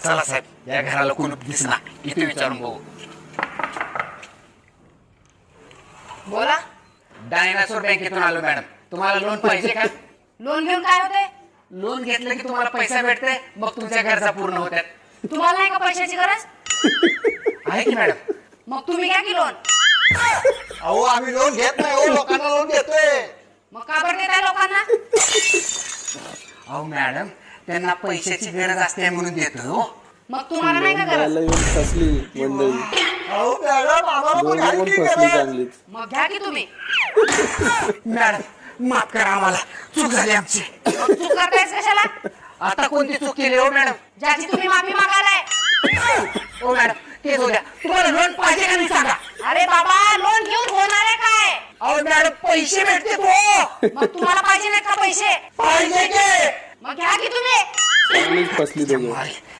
चला साहेब या घराला कुलूप दिसना इथे विचारून बघू. बोला. डायनासोर बँकेतून आलो मॅडम. तुम्हाला लोन पाहिजे का? लोन घेऊन काय होते? लोन घेतलं की तुम्हाला पैसा भेटते, मग तुमच्या गरजा पूर्ण होतात. तुम्हाला नाही का पैशाची गरज? आहे की मॅडम. मग तुम्ही घ्या की लोन. अहो आम्ही लोन घेत नाही, हो लोकांना लोन घेतोय. मग का बरं देताय लोकांना? अहो मॅडम त्यांना पैशाची गरज असते म्हणून देतो. मग तुम्हाला नाही का गरज? फसली मंडळी. अहो मॅडम आम्हाला पण घ्या की फसली गरज. चांगलीच. मग घ्या की तुम्ही. मॅडम माफ करा आम्हाला, चूक झाली आमची. मग चूक करतायच कशाला? आता कोणती चूक केली हो मॅडम? ज्याची तुम्ही माफी मागालाय. हो मॅडम तेच होत्या. तुम्हाला लोन पाहिजे का नाही सांगा. अरे बाबा लोन घेऊन होणार आहे काय? अहो मॅडम पैसे भेटते तो. मग तुम्हाला पाहिजे नाहीत का पैसे? पाहिजे की. मग घ्या की तुम्ही. चांगलीच फसली दोघं.